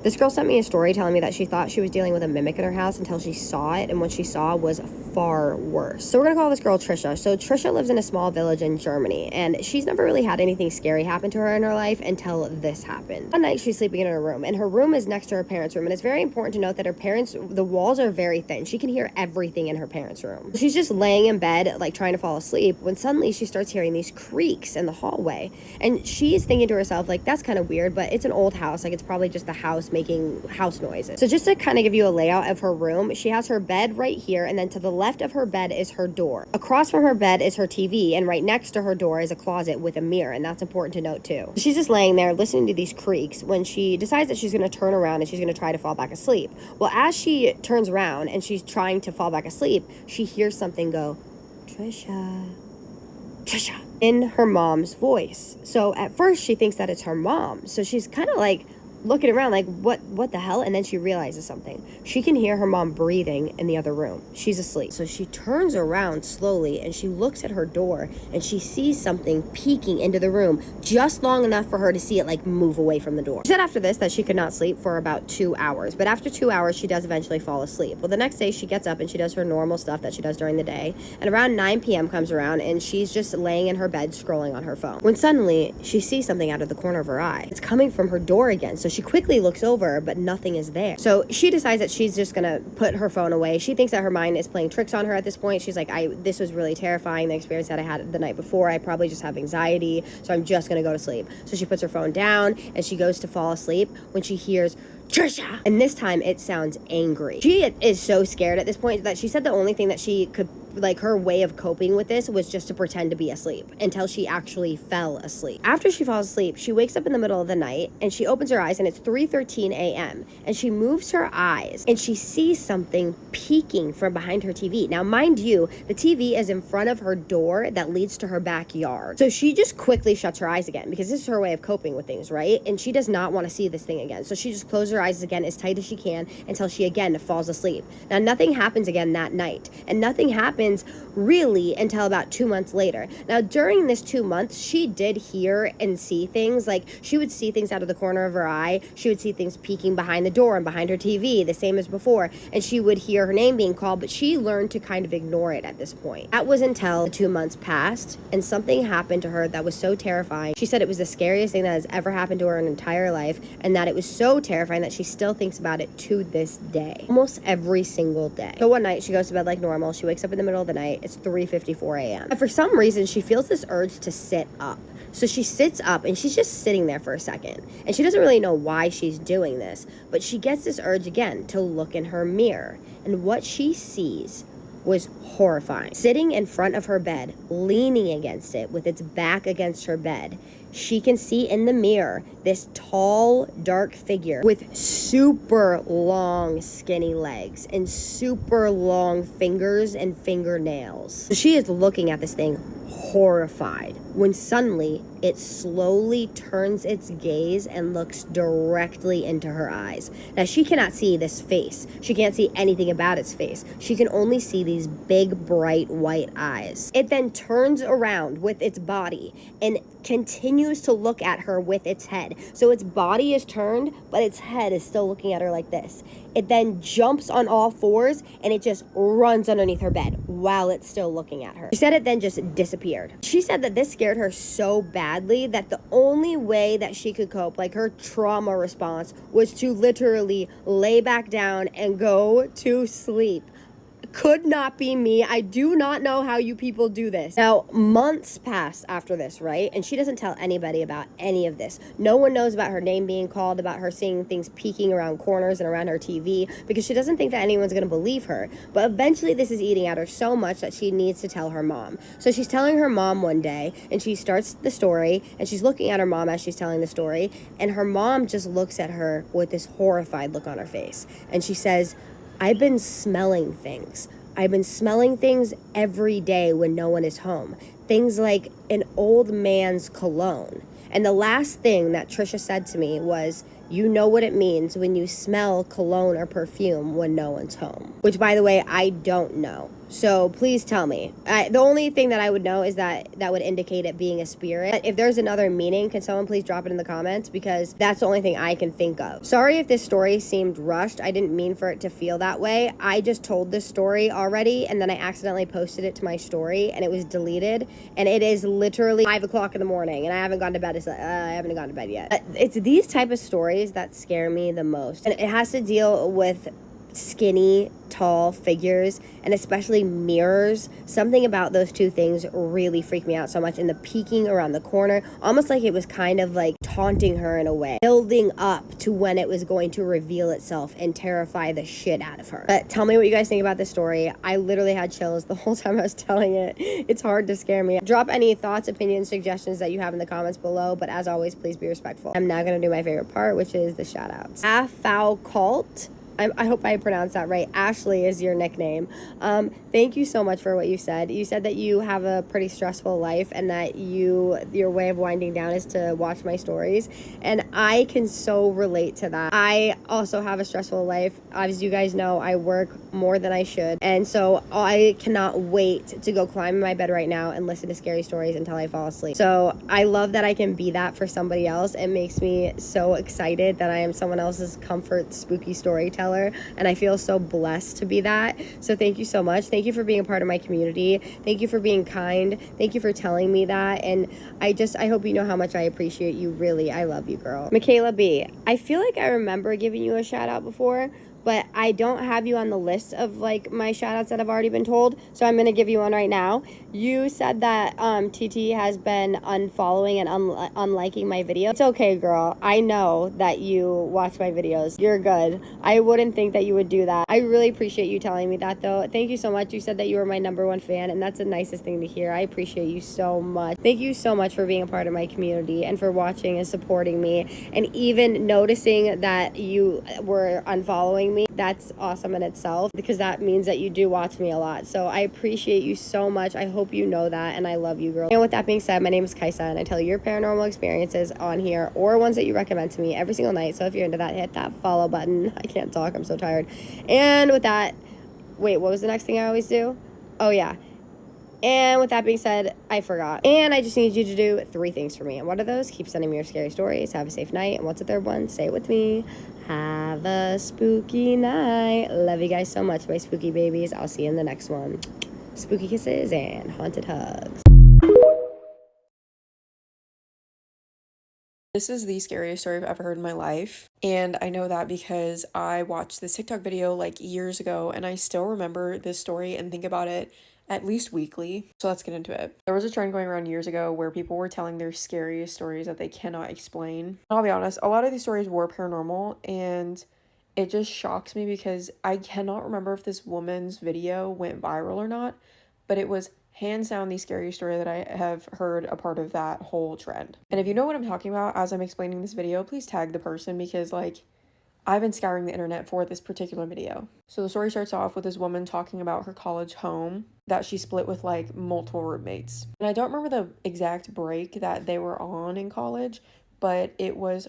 This girl sent me a story telling me that she thought she was dealing with a mimic in her house until she saw it, and what she saw was far worse. So we're gonna call this girl Trisha. So Trisha lives in a small village in Germany, and she's never really had anything scary happen to her in her life until this happened. One night she's sleeping in her room, and her room is next to her parents' room, and it's very important to note that her parents, the walls are very thin. She can hear everything in her parents' room. She's just laying in bed, like trying to fall asleep, when suddenly she starts hearing these creaks in the hallway, and she's thinking to herself, like, that's kind of weird, but it's an old house, like it's probably just the house making house noises. So just to kind of give you a layout of her room, she has her bed right here, and then to the left of her bed is her door. Across from her bed is her TV, and right next to her door is a closet with a mirror, and that's important to note too. She's just laying there listening to these creaks when she decides that she's going to turn around and she's going to try to fall back asleep. Well, as she turns around and she's trying to fall back asleep, she hears something go, Trisha, Trisha, in her mom's voice. So at first she thinks that it's her mom, so she's kind of like looking around like, what the hell? And then she realizes something. She can hear her mom breathing in the other room. She's asleep. So she turns around slowly and she looks at her door and she sees something peeking into the room just long enough for her to see it like move away from the door. She said after this that she could not sleep for about 2 hours, but after 2 hours she does eventually fall asleep. Well, the next day she gets up and she does her normal stuff that she does during the day, and around 9 p.m. comes around and she's just laying in her bed scrolling on her phone, when suddenly she sees something out of the corner of her eye. It's coming from her door again. So she quickly looks over, but nothing is there. So she decides that she's just gonna put her phone away. She thinks that her mind is playing tricks on her at this point. She's like, this was really terrifying, the experience that I had the night before. I probably just have anxiety, so I'm just gonna go to sleep. So she puts her phone down and she goes to fall asleep when she hears Trisha, and this time it sounds angry. She is so scared at this point that she said the only thing that she could, like, her way of coping with this was just to pretend to be asleep until she actually fell asleep. After she falls asleep, she wakes up in the middle of the night and she opens her eyes and it's 3:13 a.m. and she moves her eyes and she sees something peeking from behind her TV. Now, mind you, the TV is in front of her door that leads to her backyard. So she just quickly shuts her eyes again because this is her way of coping with things, right? And she does not want to see this thing again. So she just closes her eyes again as tight as she can until she again falls asleep. Now, nothing happens again that night, and nothing happens really until about 2 months later. Now, during this 2 months, she did hear and see things. Like, she would see things out of the corner of her eye. She would see things peeking behind the door and behind her TV, the same as before, and she would hear her name being called, but she learned to kind of ignore it at this point. That was until the 2 months passed and something happened to her that was so terrifying. She said it was the scariest thing that has ever happened to her in her entire life, and that it was so terrifying that she still thinks about it to this day, almost every single day. So one night she goes to bed like normal. She wakes up in the middle of the night. It's 3:54 a.m. And for some reason she feels this urge to sit up. So she sits up and she's just sitting there for a second, and she doesn't really know why she's doing this, but she gets this urge again to look in her mirror, and what she sees was horrifying. Sitting in front of her bed, leaning against it with its back against her bed, she can see in the mirror this tall, dark figure with super long, skinny legs and super long fingers and fingernails. So she is looking at this thing horrified when suddenly it slowly turns its gaze and looks directly into her eyes. Now, she cannot see this face. She can't see anything about its face. She can only see these big, bright white eyes. It then turns around with its body and continues to look at her with its head. So its body is turned, but its head is still looking at her like this. It then jumps on all fours and it just runs underneath her bed while it's still looking at her. She said it then just disappeared. She said that this scared her so badly that the only way that she could cope, like her trauma response, was to literally lay back down and go to sleep. Could not be me. I do not know how you people do this. Now, months pass after this, right? And she doesn't tell anybody about any of this. No one knows about her name being called, about her seeing things peeking around corners and around her TV, because she doesn't think that anyone's going to believe her. But eventually this is eating at her so much that she needs to tell her mom. So she's telling her mom one day, and she starts the story, and she's looking at her mom as she's telling the story, and her mom just looks at her with this horrified look on her face. And she says, I've been smelling things. I've been smelling things every day when no one is home. Things like an old man's cologne. And the last thing that Trisha said to me was, you know what it means when you smell cologne or perfume when no one's home. Which, by the way, I don't know. So please tell me. The only thing that I would know is that would indicate it being a spirit. If there's another meaning, can someone please drop it in the comments, because that's the only thing I can think of. Sorry if this story seemed rushed. I didn't mean for it to feel that way. I just told this story already, and then I accidentally posted it to my story, and it was deleted, and it is literally 5 o'clock in the morning, and I haven't gone to bed. I haven't gone to bed yet. It's these type of stories that scare me the most, and it has to deal with skinny, tall figures, and especially mirrors. Something about those two things really freaked me out so much. And the peeking around the corner, almost like it was kind of like taunting her in a way, building up to when it was going to reveal itself and terrify the shit out of her. But tell me what you guys think about this story. I literally had chills the whole time I was telling it. It's hard to scare me. Drop any thoughts, opinions, suggestions that you have in the comments below, but as always, please be respectful. I'm now going to do my favorite part, which is the shout outs. Afau Cult, I hope I pronounced that right. Ashley is your nickname. Thank you so much for what you said. You said that you have a pretty stressful life, and that your way of winding down is to watch my stories. And I can so relate to that. I also have a stressful life. As you guys know, I work more than I should. And so I cannot wait to go climb in my bed right now and listen to scary stories until I fall asleep. So I love that I can be that for somebody else. It makes me so excited that I am someone else's comfort spooky storyteller. And I feel so blessed to be that. So thank you so much. Thank you for being a part of my community. Thank you for being kind. Thank you for telling me that. And I hope you know how much I appreciate you. Really, I love you, girl. Michaela B, I feel like I remember giving you a shout out before, but I don't have you on the list of like my shout outs that have already been told, so I'm gonna give you one right now. You said that TT has been unfollowing and unliking my video. It's okay, girl. I know that you watch my videos. You're good. I wouldn't think that you would do that. I really appreciate you telling me that, though. Thank you so much. You said that you were my #1 fan, and that's the nicest thing to hear. I appreciate you so much. Thank you so much for being a part of my community and for watching and supporting me, and even noticing that you were unfollowing me. That's awesome in itself, because that means that you do watch me a lot. So I appreciate you so much. I hope you know that, and I love you, girl. And with that being said, my name is Kaisa, and I tell your paranormal experiences on here, or ones that you recommend to me, every single night. So if you're into that, hit that follow button. I can't talk, I'm so tired. And with that, wait, what was the next thing I always do? Oh yeah. And with that being said, I forgot. And I just need you to do 3 things for me. And what are those? Keep sending me your scary stories. Have a safe night. And what's the third one? Say it with me. Have a spooky night. Love you guys so much, my spooky babies. I'll see you in the next one. Spooky kisses and haunted hugs. This is the scariest story I've ever heard in my life, and I know that because I watched this TikTok video like years ago, and I still remember this story and think about it at least weekly. So let's get into it. There was a trend going around years ago where people were telling their scariest stories that they cannot explain. And I'll be honest, a lot of these stories were paranormal, and it just shocks me because I cannot remember if this woman's video went viral or not, but it was hands down the scariest story that I have heard a part of that whole trend. And if you know what I'm talking about as I'm explaining this video, please tag the person, because like I've been scouring the internet for this particular video. So the story starts off with this woman talking about her college home that she split with like multiple roommates. And I don't remember the exact break that they were on in college, but it was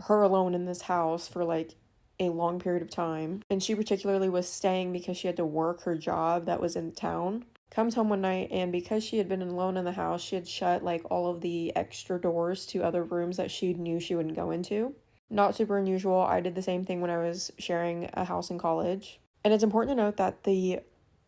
her alone in this house for like a long period of time. And she particularly was staying because she had to work her job that was in town. Comes home one night, and because she had been alone in the house, she had shut like all of the extra doors to other rooms that she knew she wouldn't go into. Not super unusual. I did the same thing when I was sharing a house in college. And it's important to note that the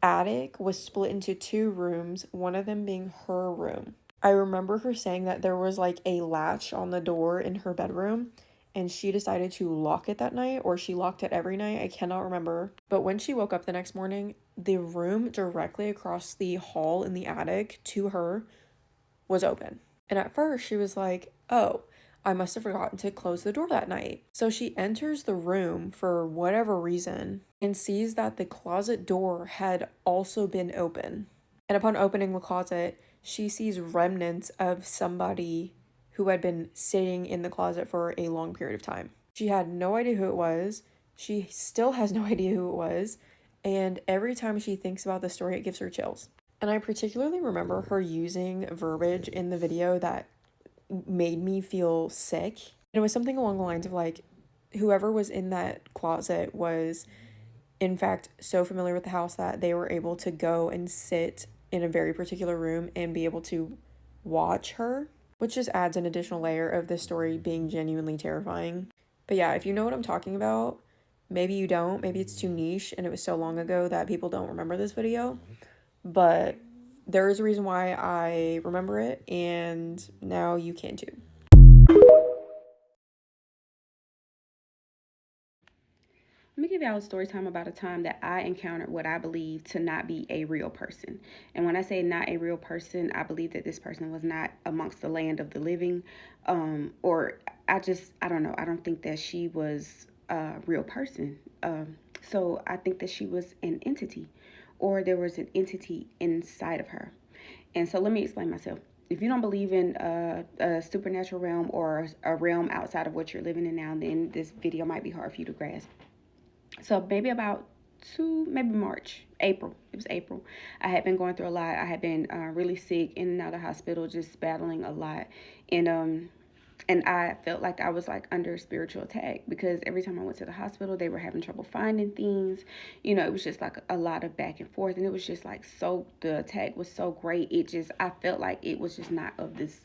attic was split into 2 rooms, one of them being her room. I remember her saying that there was like a latch on the door in her bedroom, and she decided to lock it that night, or she locked it every night. I cannot remember. But when she woke up the next morning, the room directly across the hall in the attic to her was open. And at first she was like, oh, I must have forgotten to close the door that night. So she enters the room for whatever reason and sees that the closet door had also been open. And upon opening the closet, she sees remnants of somebody who had been sitting in the closet for a long period of time. She had no idea who it was. She still has no idea who it was. And every time she thinks about the story, it gives her chills. And I particularly remember her using verbiage in the video that made me feel sick. And it was something along the lines of like, whoever was in that closet was In fact, so familiar with the house that they were able to go and sit in a very particular room and be able to watch her, which just adds an additional layer of this story being genuinely terrifying. But yeah, if you know what I'm talking about, maybe you don't, maybe it's too niche and it was so long ago that people don't remember this video, but there is a reason why I remember it, and now you can too. Let me give y'all a story time about a time that I encountered what I believe to not be a real person. And when I say not a real person, I believe that this person was not amongst the land of the living. Or I don't know. I don't think that she was a real person. So I think that she was an entity, or there was an entity inside of her. And so let me explain myself. If you don't believe in a supernatural realm or a realm outside of what you're living in now, then this video might be hard for you to grasp. So maybe about April. It was April. I had been going through a lot. I had been really sick, in and out of the hospital, just battling a lot. And I felt like I was like under spiritual attack, because every time I went to the hospital, they were having trouble finding things. You know, it was just like a lot of back and forth. And it was just like, so the attack was so great. I felt like it was just not of this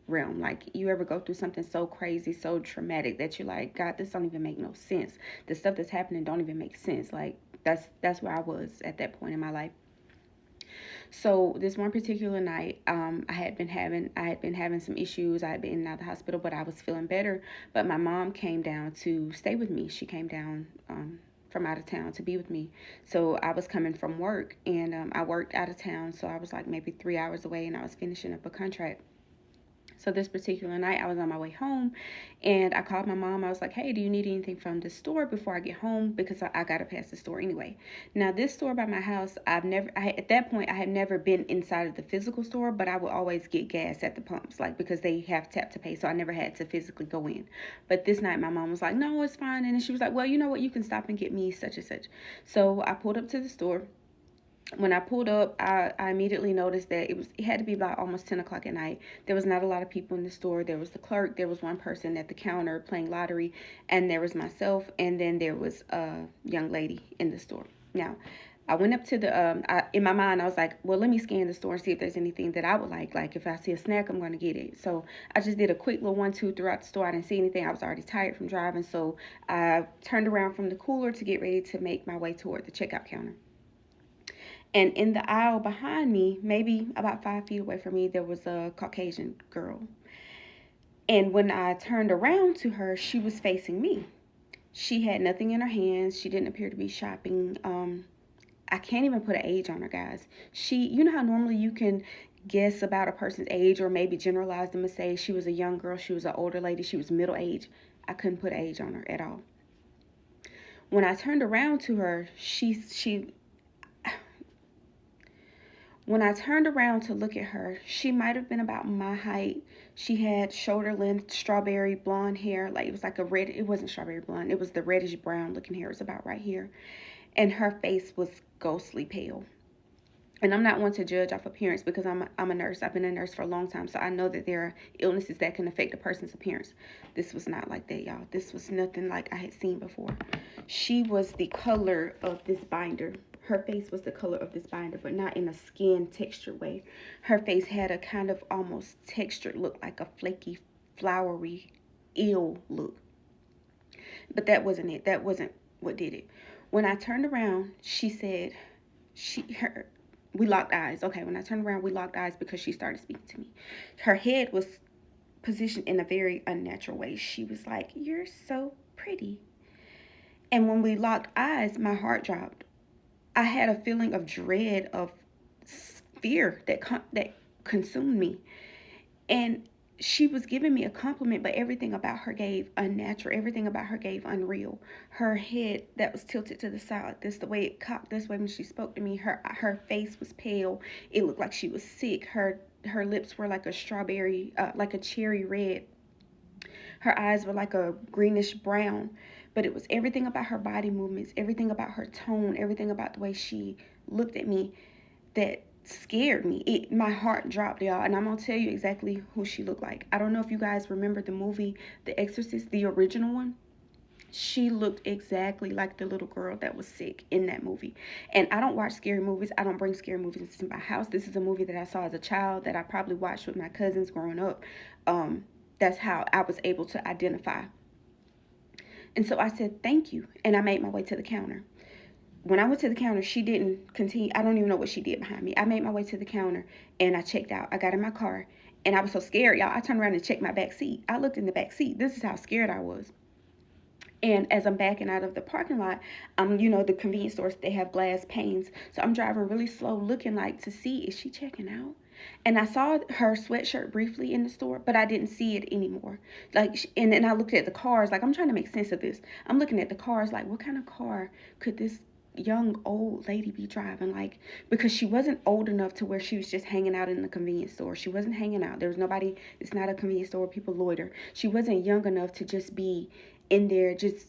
realm. Like, you ever go through something so crazy, so traumatic, that you're like, God, this don't even make no sense. The stuff that's happening don't even make sense. Like, that's where I was at that point in my life. So this one particular night, I had been having some issues. I had been out of the hospital, but I was feeling better. But my mom came down to stay with me. She came down from out of town to be with me. So I was coming from work, and I worked out of town. So I was like maybe 3 hours away, and I was finishing up a contract. So this particular night, I was on my way home, and I called my mom. I was like, hey, do you need anything from the store before I get home? Because I got to pass the store anyway. Now, this store by my house, at that point, I had never been inside of the physical store, but I would always get gas at the pumps, like, because they have tap to pay. So I never had to physically go in. But this night, my mom was like, no, it's fine. And then she was like, well, you know what? You can stop and get me such and such. So I pulled up to the store. When I pulled up, I immediately noticed that it had to be about almost 10 o'clock at night. There was not a lot of people in the store. There was the clerk, there was one person at the counter playing lottery, and there was myself, and then there was a young lady in the store. Now, I went up to in my mind, I was like, well, let me scan the store and see if there's anything that I would like. Like, if I see a snack, I'm going to get it. So I just did a quick little 1-2 throughout the store. I didn't see anything. I was already tired from driving. So I turned around from the cooler to get ready to make my way toward the checkout counter. And in the aisle behind me, maybe about 5 feet away from me, there was a Caucasian girl. And when I turned around to her, she was facing me. She had nothing in her hands. She didn't appear to be shopping. I can't even put an age on her, guys. You know how normally you can guess about a person's age, or maybe generalize them and say she was a young girl, she was an older lady, she was middle age. I couldn't put an age on her at all. When I turned around to her, when I turned around to look at her, she might have been about my height. She had shoulder length, strawberry blonde hair. Like, it was like it wasn't strawberry blonde. It was the reddish brown looking hair. It was about right here. And her face was ghostly pale. And I'm not one to judge off appearance, because I'm a nurse. I've been a nurse for a long time, so I know that there are illnesses that can affect a person's appearance. This was not like that, y'all. This was nothing like I had seen before. She was the color of this binder. Her face was the color of this binder, but not in a skin textured way. Her face had a kind of almost textured look, like a flaky, floury, ill look. But that wasn't it. That wasn't what did it. When I turned around, she said, we locked eyes. Okay, when I turned around, we locked eyes because she started speaking to me. Her head was positioned in a very unnatural way. She was like, you're so pretty. And when we locked eyes, my heart dropped. I had a feeling of dread, of fear that consumed me. And she was giving me a compliment, but everything about her gave unnatural. Everything about her gave unreal. Her head that was tilted to the side like this, the way it cocked this way when she spoke to me, her face was pale. It looked like she was sick. Her lips were like a strawberry, like a cherry red. Her eyes were like a greenish brown. But it was everything about her body movements, everything about her tone, everything about the way she looked at me that scared me. My heart dropped, y'all. And I'm going to tell you exactly who she looked like. I don't know if you guys remember the movie The Exorcist, the original one. She looked exactly like the little girl that was sick in that movie. And I don't watch scary movies. I don't bring scary movies into my house. This is a movie that I saw as a child that I probably watched with my cousins growing up. That's how I was able to identify. And so I said, thank you. And I made my way to the counter. When I went to the counter, she didn't continue. I don't even know what she did behind me. I made my way to the counter and I checked out. I got in my car and I was so scared, y'all. I turned around and checked my back seat. I looked in the back seat. This is how scared I was. And as I'm backing out of the parking lot, the convenience stores, they have glass panes. So I'm driving really slow, looking like to see, is she checking out? And I saw her sweatshirt briefly in the store, but I didn't see it anymore. And then I looked at the cars, like I'm trying to make sense of this. I'm looking at the cars, like what kind of car could this young old lady be driving? Like, because she wasn't old enough to where she was just hanging out in the convenience store. She wasn't hanging out. There was nobody. It's not a convenience store where people loiter. She wasn't young enough to just be in there just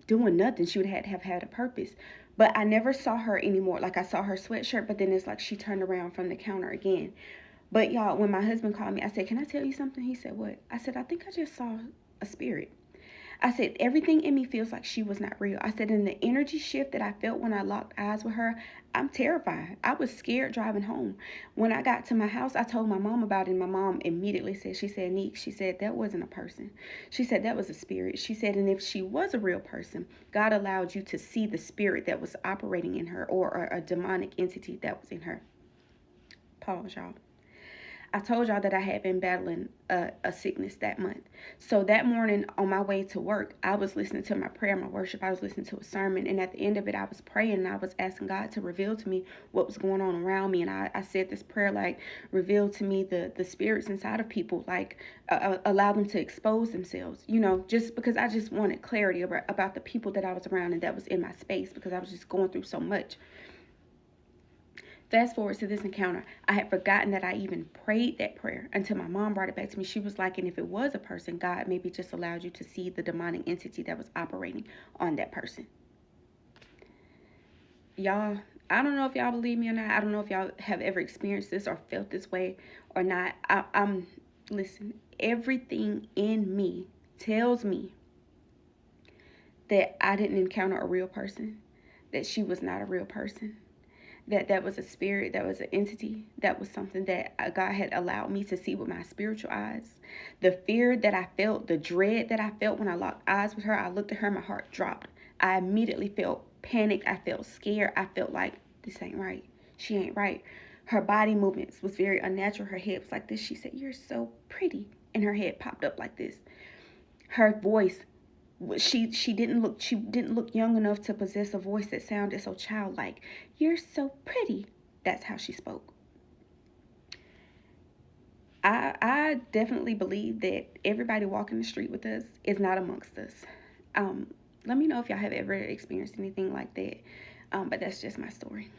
doing nothing. She would have had a purpose. But I never saw her anymore. Like I saw her sweatshirt, but then it's like she turned around from the counter again. But y'all, when my husband called me, I said, can I tell you something? He said, what? I said, I think I just saw a spirit. I said, everything in me feels like she was not real. I said, in the energy shift that I felt when I locked eyes with her, I'm terrified. I was scared driving home. When I got to my house, I told my mom about it, and my mom immediately said, she said, Neek, she said, that wasn't a person. She said, that was a spirit. She said, and if she was a real person, God allowed you to see the spirit that was operating in her, or a demonic entity that was in her. Pause, y'all. I told y'all that I had been battling a sickness that month. So that morning on my way to work, I was listening to my prayer, my worship. I was listening to a sermon. And at the end of it, I was praying and I was asking God to reveal to me what was going on around me. And I said this prayer, like, reveal to me the spirits inside of people, like allow them to expose themselves, just because I just wanted clarity about the people that I was around and that was in my space, because I was just going through so much. Fast forward to this encounter, I had forgotten that I even prayed that prayer until my mom brought it back to me. She was like, and if it was a person, God maybe just allowed you to see the demonic entity that was operating on that person. Y'all, I don't know if y'all believe me or not. I don't know if y'all have ever experienced this or felt this way or not. Listen, everything in me tells me that I didn't encounter a real person, that she was not a real person. That was a spirit, that was an entity, that was something that God had allowed me to see with my spiritual eyes. The fear that I felt, the dread that I felt when I locked eyes with her, I looked at her, my heart dropped. I immediately felt panicked. I felt scared. I felt like, this ain't right. She ain't right. Her body movements was very unnatural. Her head was like this. She said, you're so pretty. And her head popped up like this. Her voice, she didn't look young enough to possess a voice that sounded so childlike. You're so pretty. That's how she spoke. I definitely believe that everybody walking the street with us is not amongst us. Let me know if y'all have ever experienced anything like that. But that's just my story.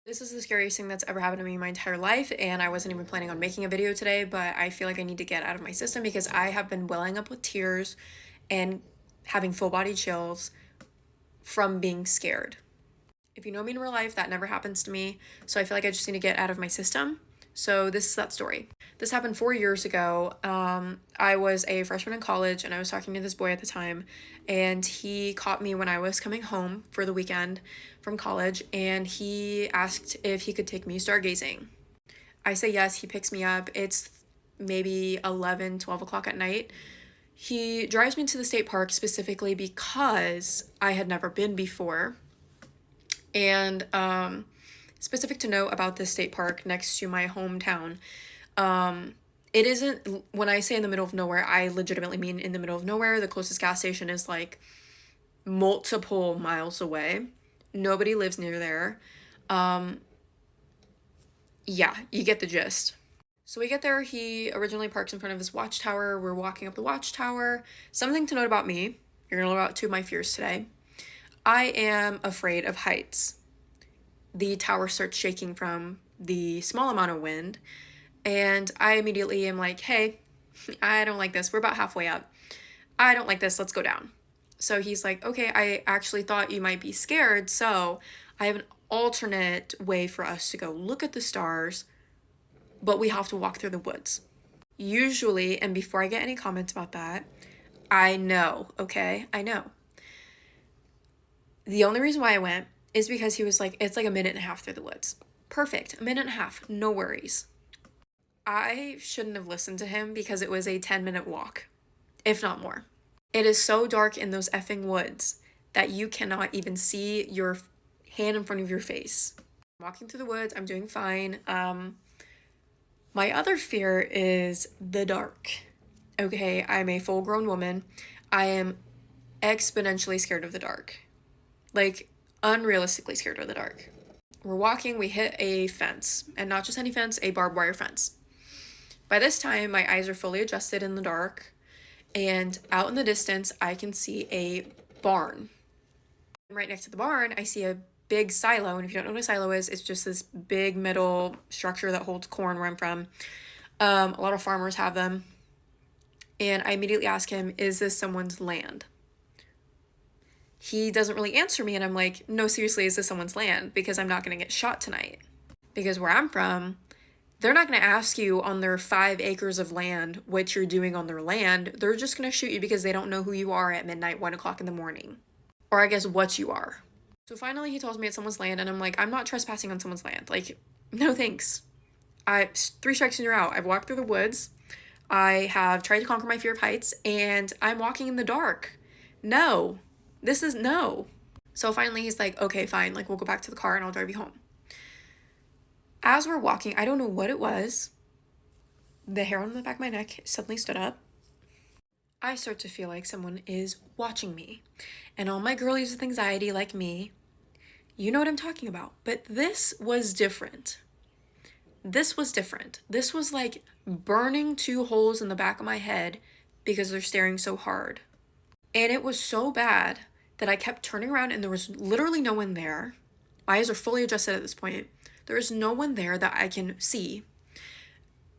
This is the scariest thing that's ever happened to me my entire life, and I wasn't even planning on making a video today, but I feel like I need to get out of my system because I have been welling up with tears and having full body chills from being scared. If you know me in real life, that never happens to me, so I feel like I just need to get out of my system. So this is that story. This happened 4 years ago. I was a freshman in college and I was talking to this boy at the time, and he caught me when I was coming home for the weekend from college, and he asked if he could take me stargazing. I say yes. He picks me up. It's maybe 11, 12 o'clock at night. He drives me to the state park specifically because I had never been before. And specific to note about this state park next to my hometown, it isn't, when I say in the middle of nowhere, I legitimately mean in the middle of nowhere. The closest gas station is like multiple miles away. Nobody lives near there. Yeah, you get the gist. So we get there. He originally parks in front of this watchtower. We're walking up the watchtower. Something to note about me. You're gonna learn about two of my fears today. I am afraid of heights. The tower starts shaking from the small amount of wind, and I immediately am like, hey, I don't like this. We're about halfway up. I don't like this. Let's go down. So he's like, okay, I actually thought you might be scared, so I have an alternate way for us to go look at the stars, but we have to walk through the woods. Usually, and before I get any comments about that, I know, okay? I know. The only reason why I went is because he was like, it's like a minute and a half through the woods. Perfect. A minute and a half. No worries. I shouldn't have listened to him because it was a 10-minute walk, if not more. It is so dark in those effing woods that you cannot even see your hand in front of your face. I'm walking through the woods. I'm doing fine. My other fear is the dark. Okay, I'm a full-grown woman. I am exponentially scared of the dark. Like, unrealistically scared of the dark. We're walking, we hit a fence, and not just any fence, a barbed wire fence. By this time, my eyes are fully adjusted in the dark, and out in the distance, I can see a barn. Right next to the barn, I see a big silo, and if you don't know what a silo is, it's just this big metal structure that holds corn where I'm from. A lot of farmers have them. And I immediately ask him, is this someone's land? He doesn't really answer me, and I'm like, no, seriously, is this someone's land? Because I'm not going to get shot tonight. Because where I'm from, they're not going to ask you on their 5 acres of land what you're doing on their land. They're just going to shoot you because they don't know who you are at midnight, 1 o'clock in the morning. Or I guess what you are. So finally he tells me it's someone's land, and I'm like, I'm not trespassing on someone's land. Like, no thanks. 3 strikes and you're out. I've walked through the woods. I have tried to conquer my fear of heights, and I'm walking in the dark. No. This is no. So finally he's like, okay, fine. Like, we'll go back to the car and I'll drive you home. As we're walking, I don't know what it was. The hair on the back of my neck suddenly stood up. I start to feel like someone is watching me. And all my girlies with anxiety like me, you know what I'm talking about. But this was different. This was different. This was like burning 2 holes in the back of my head because they're staring so hard. And it was so bad that I kept turning around and there was literally no one there. My eyes are fully adjusted at this point. There is no one there that I can see.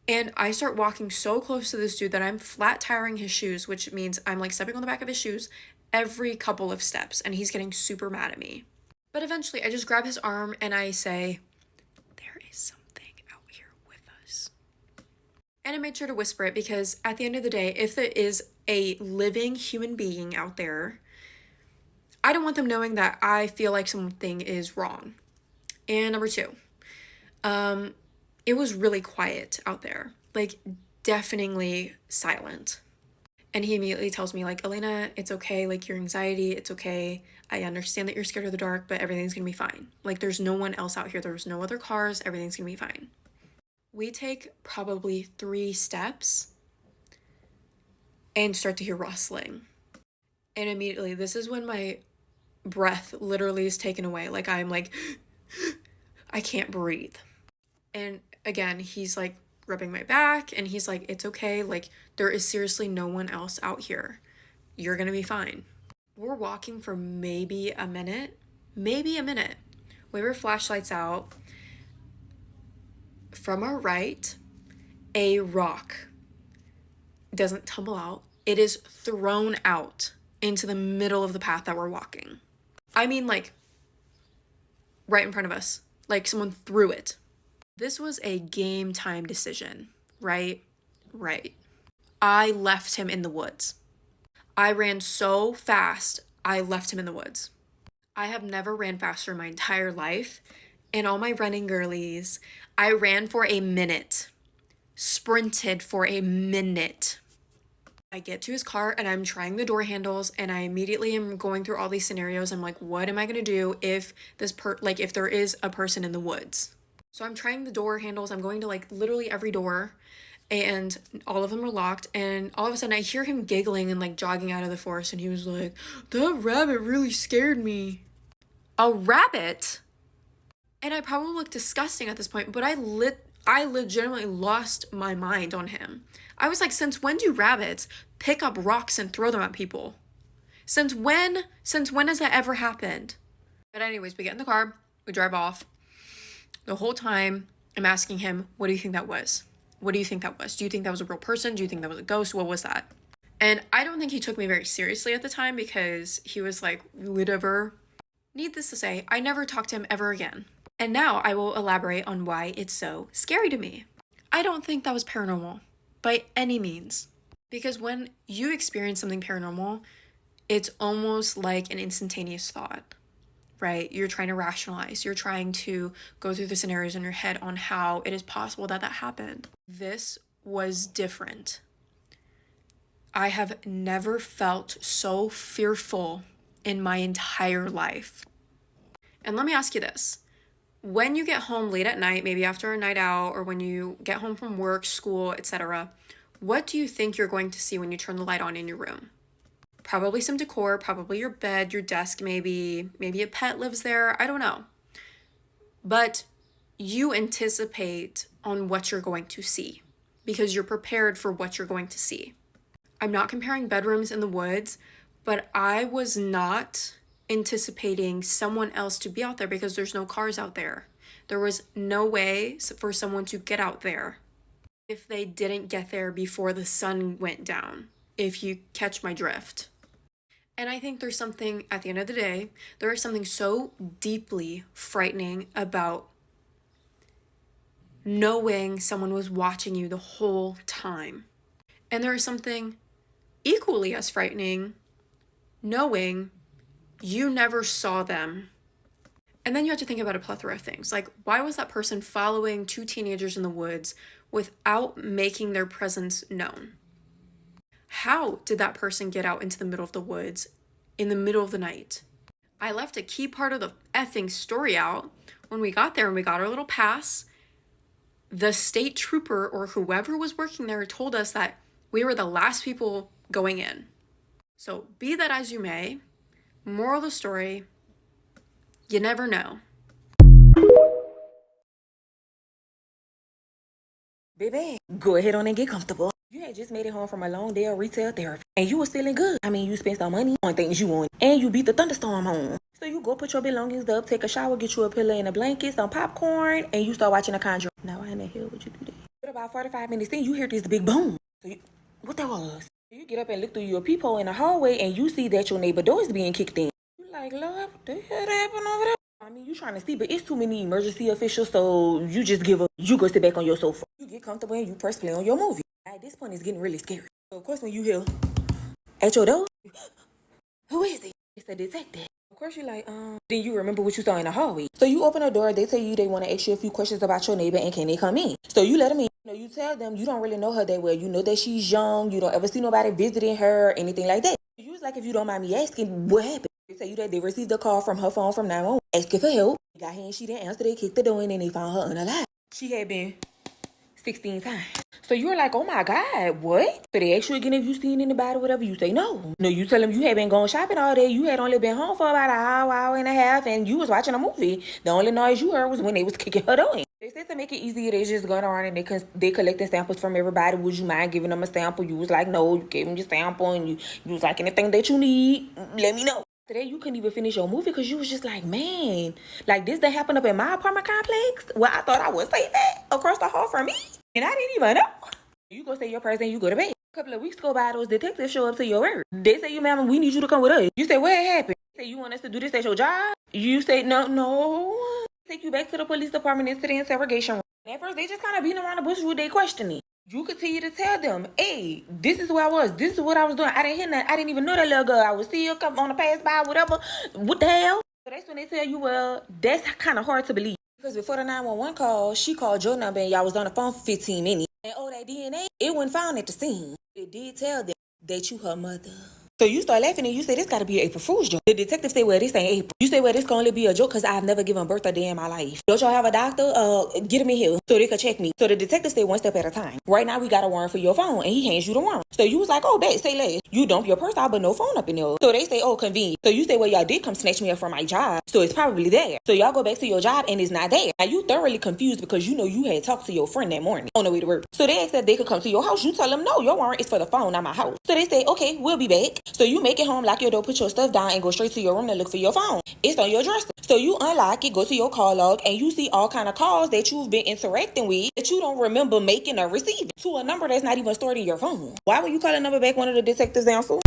And I start walking so close to this dude that I'm flat tiring his shoes, which means I'm like stepping on the back of his shoes every couple of steps, and he's getting super mad at me. But eventually I just grab his arm and I say, there is something out here with us. And I made sure to whisper it because at the end of the day, if there is a living human being out there, I don't want them knowing that I feel like something is wrong. And number 2, it was really quiet out there, like deafeningly silent. And he immediately tells me like, Elena, it's okay. Like your anxiety, it's okay. I understand that you're scared of the dark, but everything's gonna be fine. Like there's no one else out here. There's no other cars. Everything's gonna be fine. We take probably 3 steps and start to hear rustling. And immediately, this is when my breath literally is taken away. Like I'm like, I can't breathe. And again, he's like rubbing my back and he's like, it's okay. Like there is seriously no one else out here. You're gonna be fine. We're walking for maybe a minute. We have our flashlights out. From our right, a rock doesn't tumble out. It is thrown out into the middle of the path that we're walking. I mean, like, right in front of us. Like, someone threw it. This was a game time decision, right? Right. I left him in the woods. I ran so fast, I left him in the woods. I have never ran faster in my entire life. In all my running girlies, I ran for a minute. Sprinted for a minute. I get to his car and I'm trying the door handles and I immediately am going through all these scenarios. I'm like, what am I going to do if if there is a person in the woods? So I'm trying the door handles. I'm going to like literally every door and all of them are locked. And all of a sudden I hear him giggling and like jogging out of the forest. And he was like, that rabbit really scared me. A rabbit? And I probably look disgusting at this point, but I legitimately lost my mind on him. I was like, since when do rabbits pick up rocks and throw them at people? Since when has that ever happened? But anyways, we get in the car, we drive off. The whole time I'm asking him, what do you think that was? What do you think that was? Do you think that was a real person? Do you think that was a ghost? What was that? And I don't think he took me very seriously at the time because he was like, whatever. Needless to say, I never talked to him ever again. And now I will elaborate on why it's so scary to me. I don't think that was paranormal. by any means. Because when you experience something paranormal, it's almost like an instantaneous thought, right? You're trying to rationalize. You're trying to go through the scenarios in your head on how it is possible that that happened. This was different. I have never felt so fearful in my entire life. And let me ask you this. When you get home late at night, maybe after a night out, or when you get home from work, school, etc., what do you think you're going to see when you turn the light on in your room? Probably some decor, probably your bed, your desk, maybe a pet lives there, I don't know. But you anticipate on what you're going to see because you're prepared for what you're going to see. I'm not comparing bedrooms in the woods, but I was not anticipating someone else to be out there because there's no cars out there. There was no way for someone to get out there if they didn't get there before the sun went down, if you catch my drift. And I think there's something, at the end of the day, there is something so deeply frightening about knowing someone was watching you the whole time. And there is something equally as frightening knowing you never saw them. And then you have to think about a plethora of things. Like, why was that person following two teenagers in the woods without making their presence known? How did that person get out into the middle of the woods in the middle of the night? I left a key part of the effing story out. When we got there and we got our little pass, the state trooper or whoever was working there told us that we were the last people going in. So be that as you may, moral of the story, you never know. Baby, go ahead on and get comfortable. You had just made it home from a long day of retail therapy, and you was feeling good. I mean, you spent some money on things you want, and you beat the thunderstorm home. So you go put your belongings up, take a shower, get you a pillow and a blanket, some popcorn, and you start watching The Conjuring. Now, why in the hell would you do that? But about 45 minutes in, you hear this big boom. So what that was? You get up and look through your peephole in the hallway, and you see that your neighbor door is being kicked in. You like, Lord, what the hell happened over there? I mean, you trying to see, but it's too many emergency officials, so you just give up. You go sit back on your sofa. You get comfortable and you press play on your movie. At this point, it's getting really scary. So, of course, when you hear at your door, who is it? It's a detective. Of course, you're like, then you remember what you saw in the hallway. So you open the door, they tell you they want to ask you a few questions about your neighbor and can they come in? So you let them in. You know, you tell them you don't really know her that well. You know that she's young. You don't ever see nobody visiting her or anything like that. You was like, if you don't mind me asking, what happened? They tell you that they received a call from her phone from 911 asking for help. They got here and she didn't answer. They kicked the door in and they found her unalive. She had been 16 times. So you were like, oh my God, what? So they ask you again if you seen anybody, whatever. You say no. No, you tell them you had been going shopping all day. You had only been home for about an hour and a half, and you was watching a movie. The only noise you heard was when they was kicking her door in. They said to make it easier, they just going around and they collecting samples from everybody. Would you mind giving them a sample? You was like, no. You gave them your sample, and you was like, anything that you need, let me know. Today you couldn't even finish your movie because you was just like, man, like this that happened up in my apartment complex. Well, I thought I was safe at across the hall from me, and I didn't even know. You go say your prayers and you go to bed. A couple of weeks go by, those detectives show up to your work. They say, you ma'am, we need you to come with us. You say, what happened? They say, you want us to do this at your job? You say, no. Take you back to the police department into the interrogation room. And at first, they just kind of beating around the bush with their questioning. You continue to tell them, hey, this is where I was. This is what I was doing. I didn't hear nothing. I didn't even know that little girl. I was still come on the pass by, whatever. What the hell? So that's when they tell you, well, that's kind of hard to believe. Because before the 911 call, she called your number and y'all was on the phone for 15 minutes. And that DNA, it wasn't found at the scene. It did tell them that you her mother. So you start laughing and you say, this got to be an April Fool's joke. The detective say, well, this ain't April. You say, well, this can only be a joke because I've never given birth a day in my life. Don't y'all have a doctor? Get him in here so they could check me. So the detective say one step at a time. Right now, we got a warrant for your phone, and he hands you the warrant. So you was like, oh, bet, say less. You dump your purse out, but no phone up in there. So they say, oh, convenient. So you say, well, y'all did come snatch me up from my job, so it's probably there. So y'all go back to your job, and it's not there. Now, you thoroughly confused because you know you had talked to your friend that morning on the way to work. So they asked that they could come to your house. You tell them, no, your warrant is for the phone, not my house. So they say, okay, we'll be back. So you make it home, lock your door, put your stuff down, and go straight to your room to look for your phone. It's on your dresser. So you unlock it, go to your call log, and you see all kind of calls that you've been interacting with that you don't remember making or receiving to a number that's not even stored in your phone. Why would you call a number back one of the detectives answer?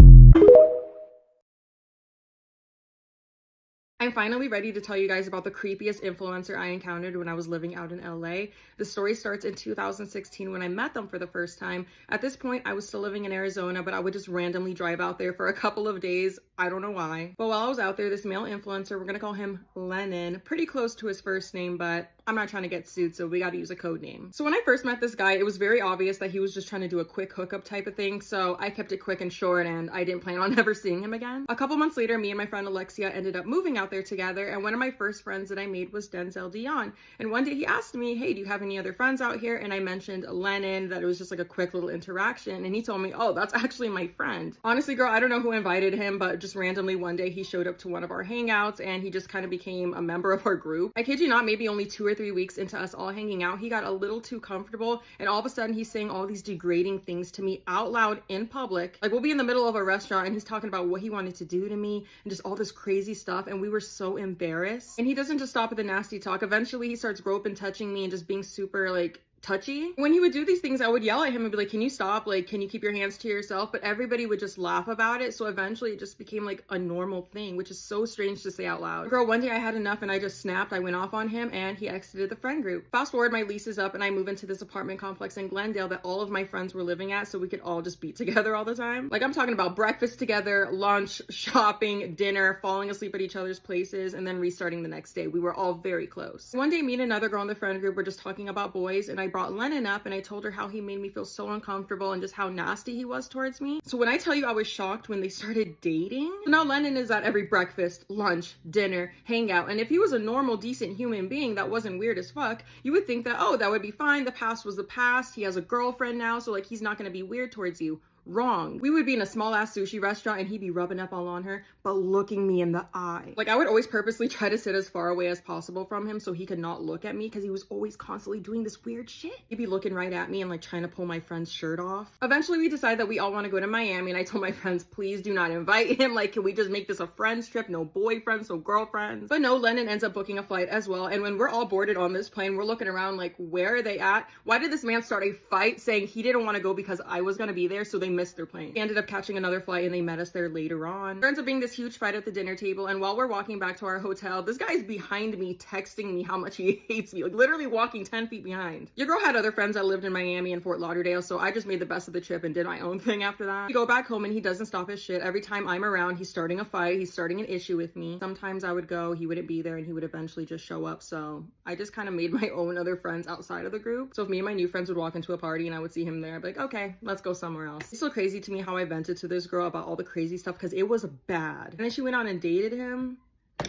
I I'm finally ready to tell you guys about the creepiest influencer I encountered when I was living out in LA. The story starts in 2016 when I met them for the first time. At this point, I was still living in Arizona, but I would just randomly drive out there for a couple of days. I don't know why. But while I was out there, this male influencer, we're gonna call him Lennon, pretty close to his first name, but I'm not trying to get sued, so we gotta use a code name. So when I first met this guy, it was very obvious that he was just trying to do a quick hookup type of thing, so I kept it quick and short, and I didn't plan on ever seeing him again. A couple months later, me and my friend Alexia ended up moving out there together, and one of my first friends that I made was Denzel Dion. And one day he asked me, hey, do you have any other friends out here? And I mentioned Lennon, that it was just like a quick little interaction, and he told me, oh, that's actually my friend. Honestly, girl, I don't know who invited him, but just randomly one day he showed up to one of our hangouts, and he just kind of became a member of our group. I kid you not, maybe only 2 or 3 weeks into us all hanging out, he got a little too comfortable, and all of a sudden he's saying all these degrading things to me out loud in public. Like, we'll be in the middle of a restaurant and he's talking about what he wanted to do to me and just all this crazy stuff, and we were so embarrassed. And he doesn't just stop at the nasty talk. Eventually he starts rope and touching me and just being super like touchy. When he would do these things, I would yell at him and be like, can you stop? Like, can you keep your hands to yourself? But everybody would just laugh about it. So eventually it just became like a normal thing, which is so strange to say out loud. Girl, one day I had enough and I just snapped. I went off on him and he exited the friend group. Fast forward, my lease is up and I move into this apartment complex in Glendale that all of my friends were living at, so we could all just be together all the time. Like, I'm talking about breakfast together, lunch, shopping, dinner, falling asleep at each other's places, and then restarting the next day. We were all very close. One day, me and another girl in the friend group were just talking about boys, and I brought Lennon up and I told her how he made me feel so uncomfortable and just how nasty he was towards me. So when I tell you I was shocked when they started dating, so now Lennon is at every breakfast, lunch, dinner, hangout, and if he was a normal, decent human being that wasn't weird as fuck, you would think that, oh, that would be fine. The past was the past. He has a girlfriend now, so like, he's not gonna be weird towards you. Wrong. We would be in a small ass sushi restaurant and he'd be rubbing up all on her, but looking me in the eye. Like, I would always purposely try to sit as far away as possible from him so he could not look at me, because he was always constantly doing this weird shit. He'd be looking right at me and like trying to pull my friend's shirt off. Eventually we decided that we all want to go to Miami, and I told my friends, please do not invite him. Like, can we just make this a friends trip? No boyfriends, no girlfriends. But no, Lennon ends up booking a flight as well. And when we're all boarded on this plane, we're looking around like, where are they at? Why did this man start a fight saying he didn't want to go because I was going to be there, so they missed their plane? He ended up catching another flight and they met us there later on. There ends up being this huge fight at the dinner table, and while we're walking back to our hotel, this guy's behind me texting me how much he hates me, like literally walking 10 feet behind. Your girl had other friends that lived in Miami and Fort Lauderdale, so I just made the best of the trip and did my own thing after that. We go back home and he doesn't stop his shit. Every time I'm around, he's starting a fight, he's starting an issue with me. Sometimes I would go, he wouldn't be there, and he would eventually just show up, so I just kind of made my own other friends outside of the group. So if me and my new friends would walk into a party and I would see him there, I'd be like, okay, let's go somewhere else. It's so crazy to me how I vented to this girl about all the crazy stuff, because it was bad. And then she went on and dated him.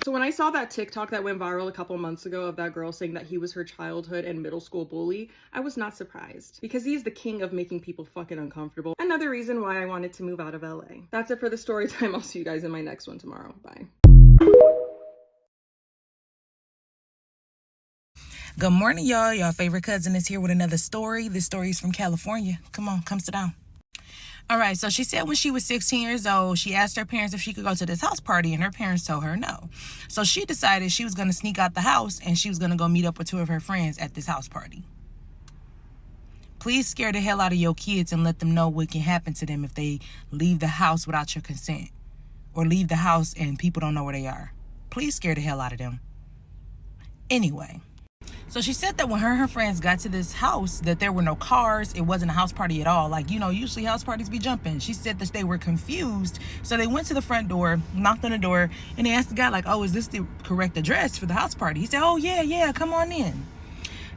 So when I saw that TikTok that went viral a couple months ago of that girl saying that he was her childhood and middle school bully, I was not surprised, because he's the king of making people fucking uncomfortable. Another reason why I wanted to move out of LA. That's it for the story time. I'll see you guys in my next one tomorrow. Bye. Good morning, y'all. Y'all favorite cousin is here with another story. This story is from California. Come on, come sit down. All right, so she said when she was 16 years old, she asked her parents if she could go to this house party, and her parents told her no. So she decided she was going to sneak out the house, and she was going to go meet up with 2 of her friends at this house party. Please scare the hell out of your kids and let them know what can happen to them if they leave the house without your consent, or leave the house and people don't know where they are. Please scare the hell out of them. Anyway. So she said that when her and her friends got to this house, that there were no cars. It wasn't a house party at all. Like, you know, usually house parties be jumping. She said that they were confused. So they went to the front door, knocked on the door, and they asked the guy, like, oh, is this the correct address for the house party? He said, oh, yeah, come on in.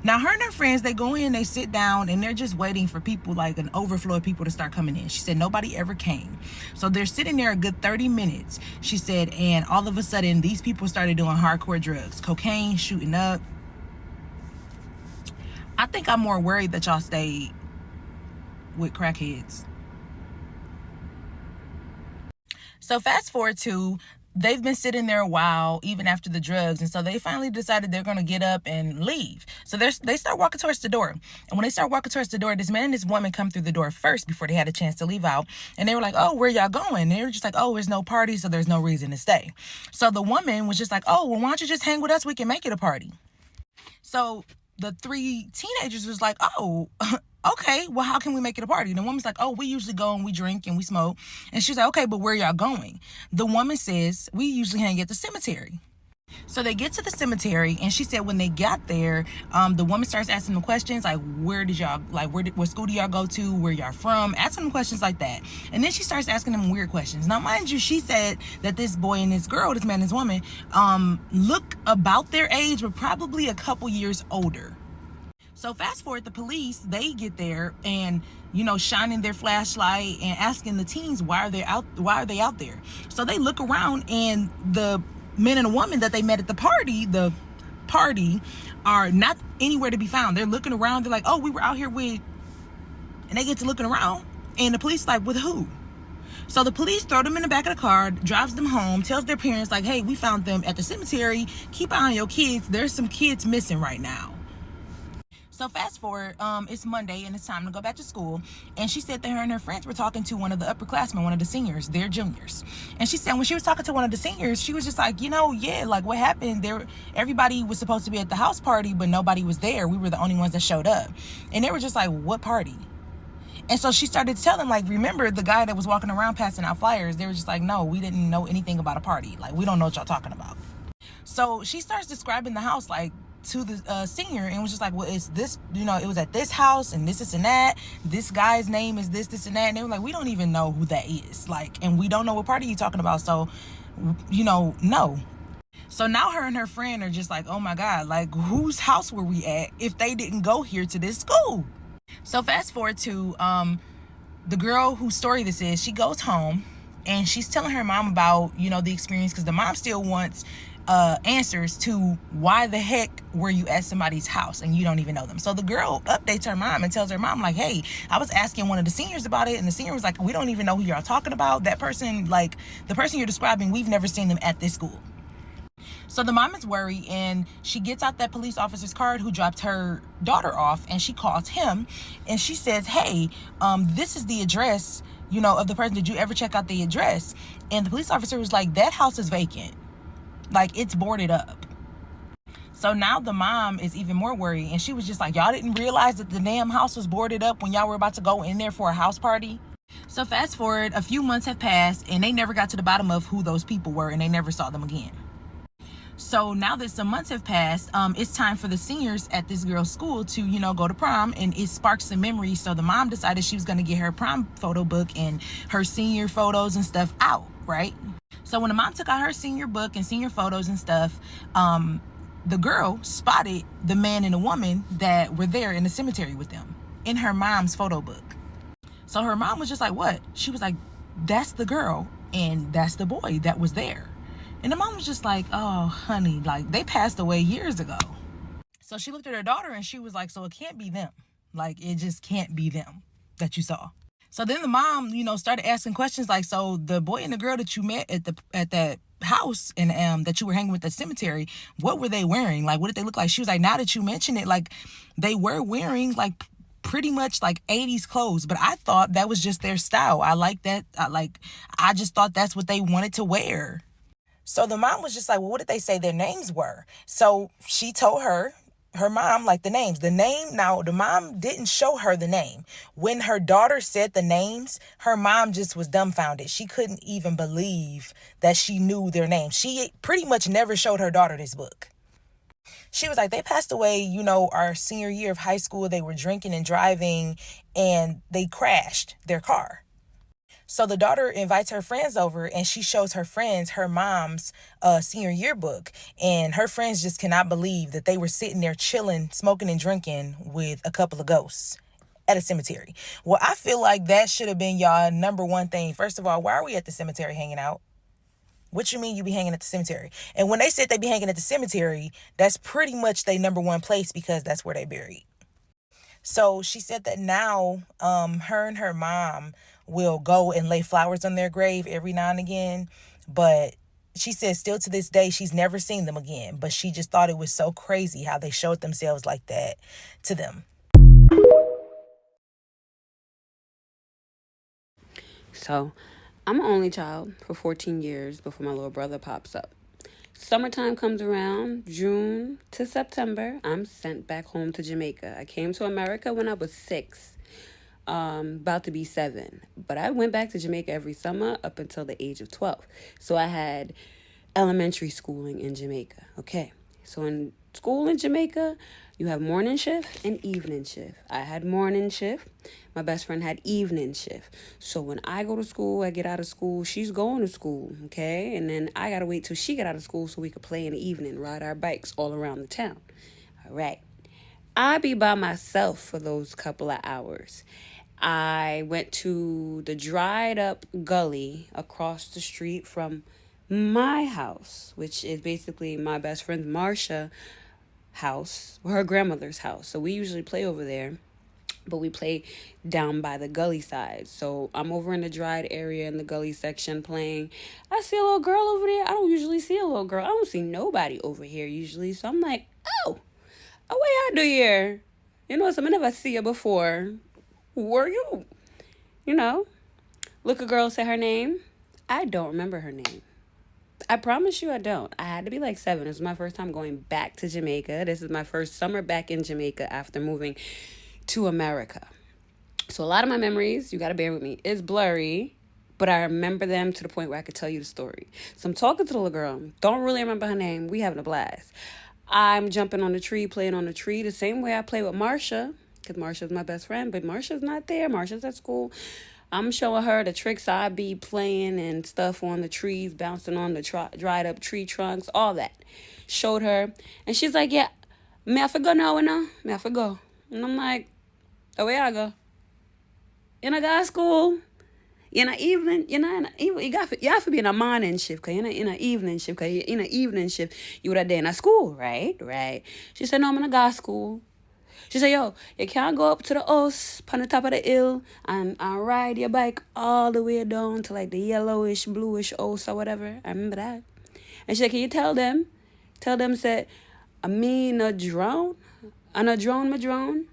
Now, her and her friends, they go in, they sit down, and they're just waiting for people, like an overflow of people to start coming in. She said nobody ever came. So they're sitting there a good 30 minutes, she said, and all of a sudden, these people started doing hardcore drugs, cocaine, shooting up. I think I'm more worried that y'all stayed with crackheads. So fast forward to, they've been sitting there a while, even after the drugs. And so they finally decided they're going to get up and leave. So they start walking towards the door. And when they start walking towards the door, this man and this woman come through the door first before they had a chance to leave out. And they were like, oh, where y'all going? And they were just like, oh, there's no party, so there's no reason to stay. So the woman was just like, oh, well, why don't you just hang with us? We can make it a party. So the 3 teenagers was like, oh, okay, well, how can we make it a party? And the woman's like, oh, we usually go and we drink and we smoke. And she's like, okay, but where y'all going? The woman says, we usually hang at the cemetery. So they get to the cemetery, and she said when they got there, the woman starts asking them questions like, what school do y'all go to, where y'all from, asking them questions like that. And then she starts asking them weird questions. Now, mind you, she said that this boy and this girl, this man and this woman, look about their age, but probably a couple years older. So fast forward, the police, they get there and, shining their flashlight and asking the teens, why are they out there? So they look around, and the men and a woman that they met at the party are not anywhere to be found. They're looking around. They're like, oh, we were out here with, and they get to looking around, and the police like, with who? So the police throw them in the back of the car, drives them home, tells their parents like, hey, we found them at the cemetery. Keep an eye on your kids. There's some kids missing right now. So fast forward, it's Monday and it's time to go back to school. And she said that her and her friends were talking to one of the upperclassmen, one of the seniors, they're juniors. And she said when she was talking to one of the seniors, she was just like, like what happened there? Everybody was supposed to be at the house party, but nobody was there. We were the only ones that showed up. And they were just like, what party? And so she started to tell them, like, remember the guy that was walking around passing out flyers? They were just like, no, we didn't know anything about a party. Like, we don't know what y'all talking about. So she starts describing the house, like, to the senior, and was just like, well, it's this, it was at this house and this and that. This guy's name is this and that. And they were like, we don't even know who that is. Like, and we don't know what party you're talking about. So, no. So now her and her friend are just like, oh my God, like, whose house were we at if they didn't go here to this school? So fast forward to the girl whose story this is. She goes home and she's telling her mom about, the experience, because the mom still wants answers to why the heck were you at somebody's house and you don't even know them. So the girl updates her mom and tells her mom, like, hey, I was asking one of the seniors about it, and the senior was like, we don't even know who y'all talking about. That person, like the person you're describing, we've never seen them at this school. So the mom is worried, and she gets out that police officer's card who dropped her daughter off, and she calls him and she says, hey, this is the address, of the person. Did you ever check out the address? And the police officer was like, that house is vacant. Like, it's boarded up. So now the mom is even more worried, and she was just like, y'all didn't realize that the damn house was boarded up when y'all were about to go in there for a house party? So fast forward, a few months have passed, and they never got to the bottom of who those people were, and they never saw them again. So now that some months have passed, it's time for the seniors at this girl's school to, go to prom, and it sparks some memories. So the mom decided she was going to get her prom photo book and her senior photos and stuff out, right? So when the mom took out her senior book and senior photos and stuff, the girl spotted the man and the woman that were there in the cemetery with them in her mom's photo book. So her mom was just like, what? She was like, that's the girl and that's the boy that was there. And the mom was just like, oh, honey, like, they passed away years ago. So she looked at her daughter and she was like, so it can't be them. Like, it just can't be them that you saw. So then the mom, started asking questions like, so the boy and the girl that you met at that house and that you were hanging with at the cemetery, what were they wearing? Like, what did they look like? She was like, now that you mention it, like, they were wearing like pretty much like 80s clothes, but I thought that was just their style. I like that. I just thought that's what they wanted to wear. So the mom was just like, well, what did they say their names were? So she told her mom, like, the names. Now, the mom didn't show her the name. When her daughter said the names, her mom just was dumbfounded. She couldn't even believe that she knew their names. She pretty much never showed her daughter this book. She was like, they passed away, our senior year of high school. They were drinking and driving, and they crashed their car. So the daughter invites her friends over, and she shows her friends her mom's senior yearbook. And her friends just cannot believe that they were sitting there chilling, smoking and drinking with a couple of ghosts at a cemetery. Well, I feel like that should have been y'all number one thing. First of all, why are we at the cemetery hanging out? What you mean you be hanging at the cemetery? And when they said they be hanging at the cemetery, that's pretty much their number one place, because that's where they buried. So she said that now her and her mom will go and lay flowers on their grave every now and again. But she says still to this day, she's never seen them again. But she just thought it was so crazy how they showed themselves like that to them. So I'm an only child for 14 years before my little brother pops up. Summertime comes around, June to September, I'm sent back home to Jamaica. I came to America when I was 6, about to be 7. But I went back to Jamaica every summer up until the age of 12. So I had elementary schooling in Jamaica. Okay, so in school in Jamaica, you have morning shift and evening shift. I had morning shift. My best friend had evening shift. So when I go to school, I get out of school, she's going to school, okay? And then I got to wait till she get out of school so we could play in the evening, ride our bikes all around the town. All right. I be by myself for those couple of hours. I went to the dried up gully across the street from my house, which is basically my best friend Marsha house, her grandmother's house. So we usually play over there, but we play down by the gully side. So I'm over in the dried area in the gully section playing. I see a little girl over there. I don't usually see a little girl. I don't see nobody over here usually. So I'm like, oh, what y'all do here? You know, so I never see her before. Who are you? You know, look, a girl, say her name. I don't remember her name. I promise you I don't. I had to be like 7. This is my first time going back to Jamaica. This is my first summer back in Jamaica after moving to America. So a lot of my memories, you got to bear with me, is blurry, but I remember them to the point where I could tell you the story. So I'm talking to the little girl. Don't really remember her name. We having a blast. I'm jumping on the tree, playing on the tree the same way I play with Marsha, because Marsha's my best friend, but Marsha's not there. Marsha's at school. I'm showing her the tricks I be playing and stuff on the trees, bouncing on the dried up tree trunks, all that. Showed her. And she's like, yeah, me have to go now, me have to go. And I'm like, oh, where I go? You know, go to school. You know, evening, you have to be in a morning shift, because in a evening shift, because in an evening shift, you would have been at school, right? She said, no, I'm going to go to school. She said, yo, you can't go up to the house on the top of the hill and ride your bike all the way down to like the yellowish, bluish house or whatever. I remember that. And she said, can you tell them, say, me no drown? I no drown, me drown.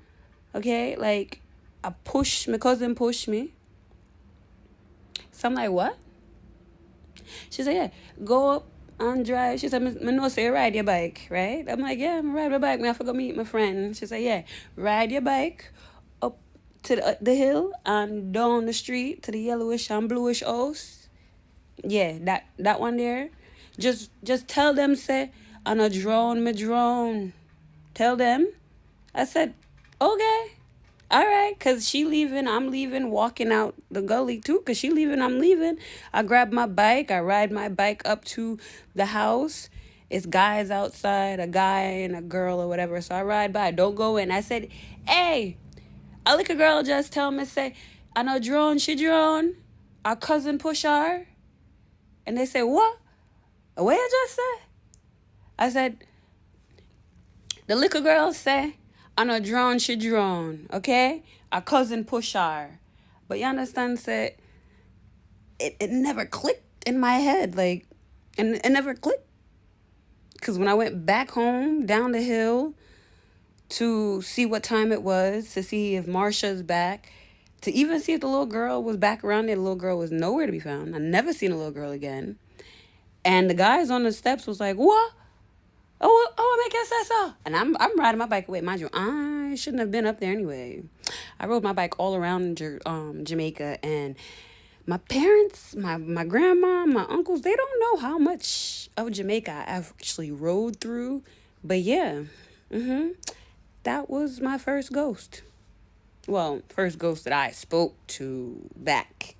Okay, like, my cousin pushed me. So I'm like, what? She said, yeah, go up and drive. She said, me know say ride your bike, right? I'm like, yeah, I'm ride my bike. I have to go meet my friend. She said, yeah, ride your bike up to the hill and down the street to the yellowish and bluish house. Yeah, that one there. Just tell them, say, I'm a drone, me drone. Tell them. I said, okay. All right, because she leaving, I'm leaving, walking out the gully too, because she leaving, I'm leaving. I grab my bike, I ride my bike up to the house. It's guys outside, a guy and a girl or whatever, so I ride by, don't go in. I said, hey, a little girl just tell me, say, I know drone, she drone. Our cousin push her. And they say, what? What you just say? I said, the little girl say, I know drone, she drone, okay? Our cousin push her. But you understand, say, it never clicked in my head, like, and it never clicked. Because when I went back home, down the hill, to see what time it was, to see if Marsha's back, to even see if the little girl was back around there, the little girl was nowhere to be found. I never seen a little girl again. And the guys on the steps was like, what? Oh, make it say so. And I'm riding my bike away. Mind you, I shouldn't have been up there anyway. I rode my bike all around Jamaica, and my parents, my grandma, my uncles, they don't know how much of Jamaica I actually rode through. But yeah, that was my first ghost. Well, first ghost that I spoke to back.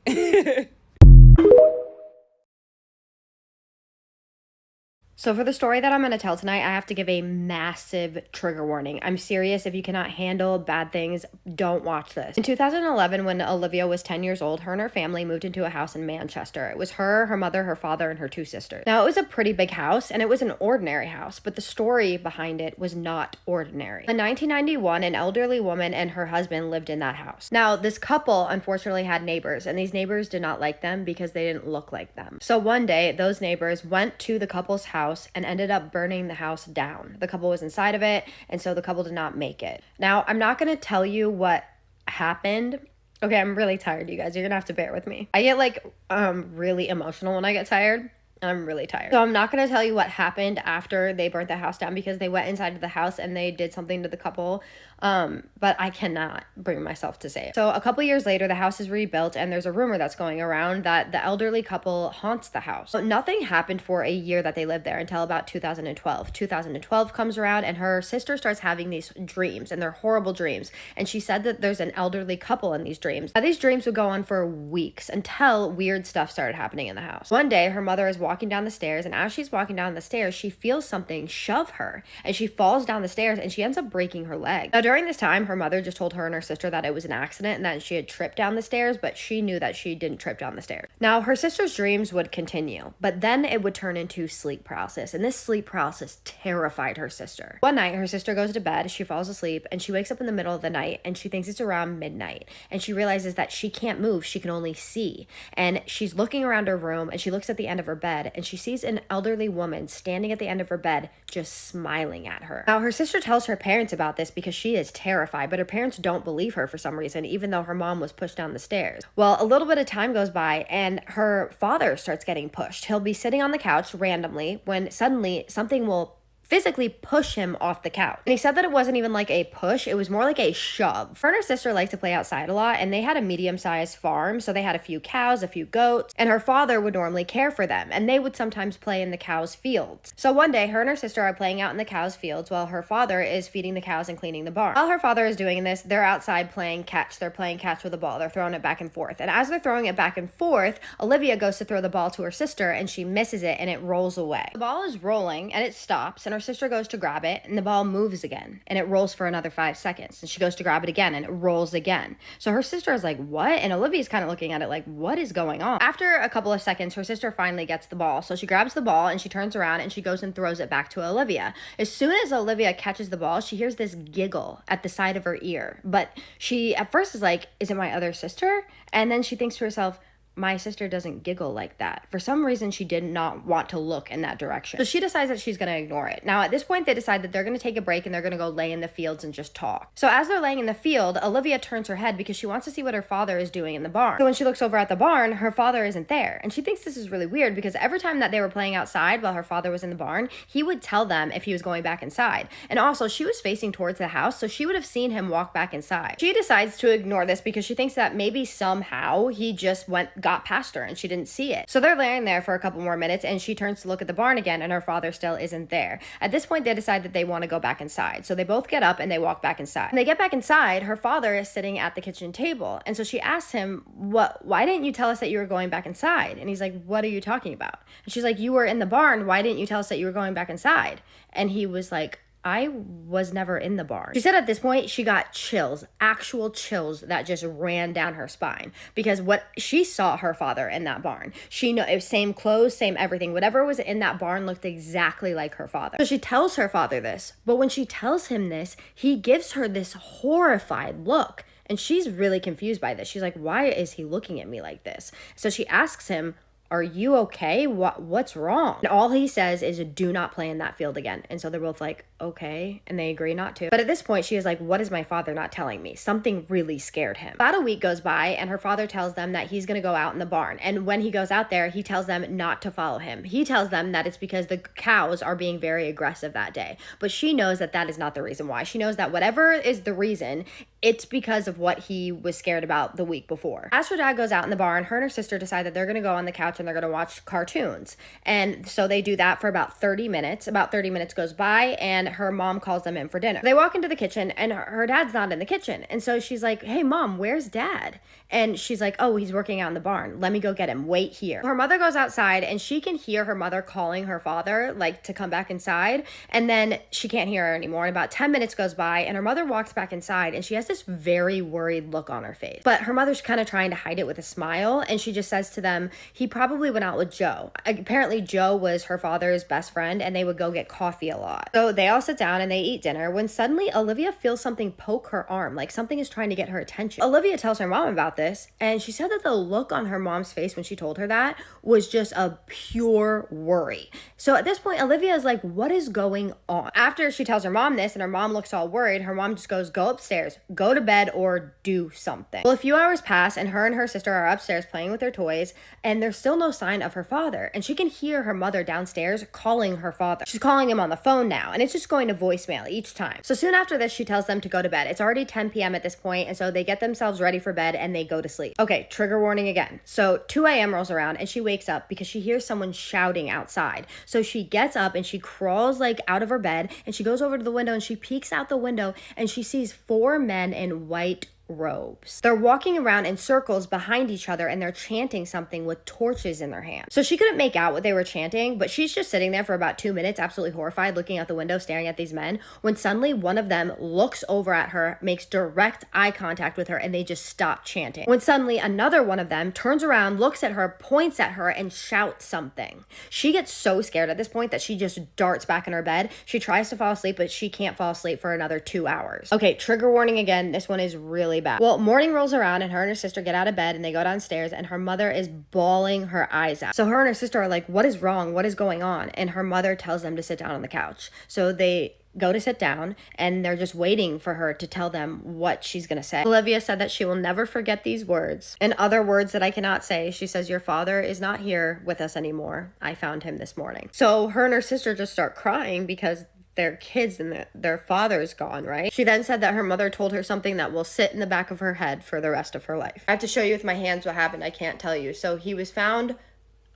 So for the story that I'm going to tell tonight, I have to give a massive trigger warning. I'm serious. If you cannot handle bad things, don't watch this. In 2011, when Olivia was 10 years old, her and her family moved into a house in Manchester. It was her mother, her father, and her 2 sisters. Now, it was a pretty big house, and it was an ordinary house, but the story behind it was not ordinary. In 1991, an elderly woman and her husband lived in that house. Now, this couple unfortunately had neighbors, and these neighbors did not like them because they didn't look like them. So one day, those neighbors went to the couple's house and ended up burning the house down. The couple was inside of it, and so the couple did not make it. Now, I'm not going to tell you what happened. Okay, I'm really tired, you guys. You're going to have to bear with me. I get like really emotional when I get tired. I'm really tired. So I'm not going to tell you what happened after they burnt the house down, because they went inside of the house and they did something to the couple but I cannot bring myself to say it. So a couple years later, the house is rebuilt, and there's a rumor that's going around that the elderly couple haunts the house. So nothing happened for a year that they lived there until about 2012. 2012 comes around, and her sister starts having these dreams, and they're horrible dreams. And she said that there's an elderly couple in these dreams. Now, these dreams would go on for weeks until weird stuff started happening in the house. One day, her mother is walking down the stairs, and as she's walking down the stairs, she feels something shove her, and she falls down the stairs, and she ends up breaking her leg. Now, during this time, her mother just told her and her sister that it was an accident and that she had tripped down the stairs, but she knew that she didn't trip down the stairs. Now, her sister's dreams would continue, but then it would turn into sleep paralysis, and this sleep paralysis terrified her sister. One night, her sister goes to bed, she falls asleep, and she wakes up in the middle of the night, and she thinks it's around midnight, and she realizes that she can't move, she can only see, and she's looking around her room, and she looks at the end of her bed, and she sees an elderly woman standing at the end of her bed, just smiling at her. Now, her sister tells her parents about this because she is terrified, but her parents don't believe her for some reason, even though her mom was pushed down the stairs. Well, a little bit of time goes by, and her father starts getting pushed. He'll be sitting on the couch randomly when suddenly something will physically push him off the couch. And he said that it wasn't even like a push, it was more like a shove. Her and her sister liked to play outside a lot, and they had a medium-sized farm, so they had a few cows, a few goats, and her father would normally care for them, and they would sometimes play in the cows' fields. So one day, her and her sister are playing out in the cows' fields while her father is feeding the cows and cleaning the barn. While her father is doing this, they're outside playing catch. They're playing catch with a ball. They're throwing it back and forth. And as they're throwing it back and forth, Olivia goes to throw the ball to her sister, and she misses it, and it rolls away. The ball is rolling, and it stops, and her sister goes to grab it, and the ball moves again, and it rolls for another 5 seconds, and she goes to grab it again, and it rolls again. So her sister is like, what? And Olivia's kind of looking at it like, what is going on? After a couple of seconds, her sister finally gets the ball, so she grabs the ball, and she turns around, and she goes and throws it back to Olivia. As soon as Olivia catches the ball, she hears this giggle at the side of her ear, but she at first is like, is it my other sister? And then she thinks to herself, my sister doesn't giggle like that. For some reason, she did not want to look in that direction. So she decides that she's going to ignore it. Now, at this point, they decide that they're going to take a break and they're going to go lay in the fields and just talk. So as they're laying in the field, Olivia turns her head because she wants to see what her father is doing in the barn. So when she looks over at the barn, her father isn't there. And she thinks this is really weird because every time that they were playing outside while her father was in the barn, he would tell them if he was going back inside. And also, she was facing towards the house, so she would have seen him walk back inside. She decides to ignore this because she thinks that maybe somehow he just got past her and she didn't see it. So they're laying there for a couple more minutes, and she turns to look at the barn again, and her father still isn't there. At this point, they decide that they want to go back inside. So they both get up and they walk back inside. When they get back inside, her father is sitting at the kitchen table. And so she asks him, why didn't you tell us that you were going back inside? And he's like, what are you talking about? And she's like, you were in the barn. Why didn't you tell us that you were going back inside? And he was like, I was never in the barn. She said at this point, she got chills, actual chills that just ran down her spine because what she saw her father in that barn. She know it was same clothes, same everything. Whatever was in that barn looked exactly like her father. So she tells her father this, but when she tells him this, he gives her this horrified look. And she's really confused by this. She's like, why is he looking at me like this? So she asks him, are you okay? What's wrong? And all he says is, do not play in that field again. And so they're both like, okay. And they agree not to. But at this point, she is like, what is my father not telling me? Something really scared him. About a week goes by, and her father tells them that he's going to go out in the barn. And when he goes out there, he tells them not to follow him. He tells them that it's because the cows are being very aggressive that day. But she knows that that is not the reason why. She knows that whatever is the reason, it's because of what he was scared about the week before. As her dad goes out in the barn, her and her sister decide that they're going to go on the couch and they're going to watch cartoons. And so they do that for about 30 minutes. About 30 minutes goes by, and her mom calls them in for dinner. They walk into the kitchen, and her dad's not in the kitchen. And so she's like, hey, Mom, where's Dad? And she's like, oh, he's working out in the barn. Let me go get him. Wait here. Her mother goes outside, and she can hear her mother calling her father, like, to come back inside. And then she can't hear her anymore. And about 10 minutes goes by, and her mother walks back inside, and she has this very worried look on her face. But her mother's kind of trying to hide it with a smile, and she just says to them, he probably went out with Joe. Apparently, Joe was her father's best friend, and they would go get coffee a lot. So they all sit down, and they eat dinner, when suddenly Olivia feels something poke her arm, like something is trying to get her attention. Olivia tells her mom about this, and she said that the look on her mom's face when she told her that was just a pure worry. So at this point, Olivia is like, what is going on? After she tells her mom this, and her mom looks all worried, her mom just goes, go upstairs, go to bed or do something. Well, a few hours pass and her sister are upstairs playing with their toys, and there's still no sign of her father. And she can hear her mother downstairs calling her father. She's calling him on the phone now, and it's just going to voicemail each time. So soon after this, she tells them to go to bed. It's already 10 p.m. at this point, and so they get themselves ready for bed and they go to sleep. Okay, trigger warning again. So 2 a.m. rolls around and she wakes up because she hears someone shouting outside. So she gets up and she crawls like out of her bed and she goes over to the window and she peeks out the window and she sees 4 men in white robes. They're walking around in circles behind each other and they're chanting something with torches in their hands. So she couldn't make out what they were chanting, but she's just sitting there for about 2 minutes, absolutely horrified, looking out the window, staring at these men, when suddenly one of them looks over at her, makes direct eye contact with her, and they just stop chanting. When suddenly another one of them turns around, looks at her, points at her, and shouts something. She gets so scared at this point that she just darts back in her bed. She tries to fall asleep, but she can't fall asleep for another 2 hours. Okay, trigger warning again. This one is really bad. Well, morning rolls around and her sister get out of bed and they go downstairs and her mother is bawling her eyes out. So her and her sister are like, what is wrong? What is going on? And her mother tells them to sit down on the couch. So they go to sit down and they're just waiting for her to tell them what she's gonna say. Olivia said that she will never forget these words. And other words that I cannot say, she says, your father is not here with us anymore. I found him this morning. So her and her sister just start crying because their kids and their father's gone, right? She then said that her mother told her something that will sit in the back of her head for the rest of her life. I have to show you with my hands what happened. I can't tell you. So he was found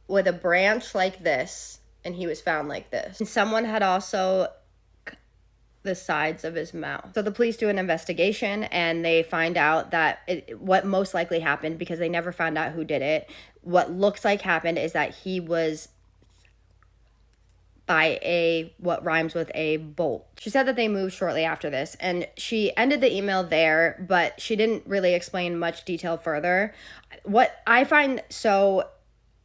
with a branch like this, and he was found like this. And someone had also the sides of his mouth. So the police do an investigation and they find out that what most likely happened, because they never found out who did it, what looks like happened is that he was by what rhymes with a bolt. She said that they moved shortly after this, and she ended the email there, but she didn't really explain much detail further. What I find so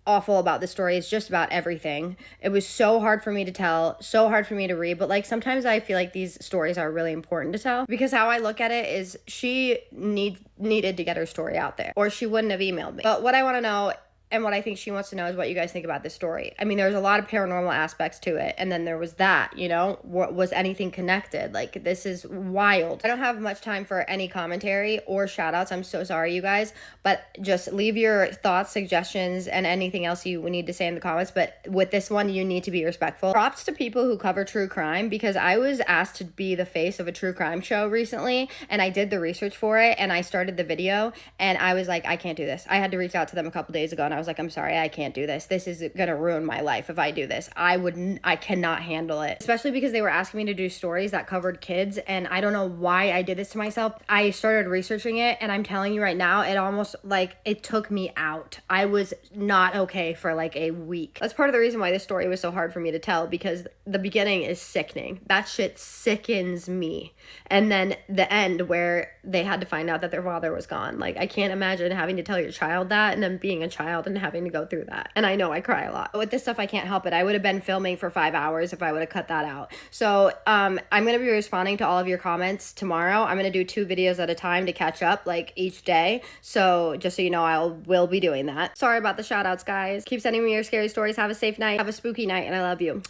awful about this story is just about everything. It was so hard for me to tell, so hard for me to read, but like sometimes I feel like these stories are really important to tell, because how I look at it is she needed to get her story out there, or she wouldn't have emailed me. But what I want to know, and what I think she wants to know, is what you guys think about this story. I mean, there's a lot of paranormal aspects to it. And then there was that, you know, was anything connected? Like, this is wild. I don't have much time for any commentary or shout outs. I'm so sorry, you guys. But just leave your thoughts, suggestions, and anything else you need to say in the comments. But with this one, you need to be respectful. Props to people who cover true crime, because I was asked to be the face of a true crime show recently. And I did the research for it. And I started the video. And I was like, I can't do this. I had to reach out to them a couple days ago. And I was like, I'm sorry, I can't do this. This is gonna ruin my life if I do this. I cannot handle it. Especially because they were asking me to do stories that covered kids, and I don't know why I did this to myself. I started researching it, and I'm telling you right now, it almost, like, it took me out. I was not okay for like a week. That's part of the reason why this story was so hard for me to tell, because the beginning is sickening. That shit sickens me. And then the end, where they had to find out that their father was gone. Like, I can't imagine having to tell your child that, and then being a child and having to go through that. And I know I cry a lot. With this stuff, I can't help it. I would have been filming for 5 hours if I would have cut that out. So I'm going to be responding to all of your comments tomorrow. I'm going to do 2 videos at a time to catch up, like, each day. So just so you know, I will be doing that. Sorry about the shout outs, guys. Keep sending me your scary stories. Have a safe night. Have a spooky night, and I love you.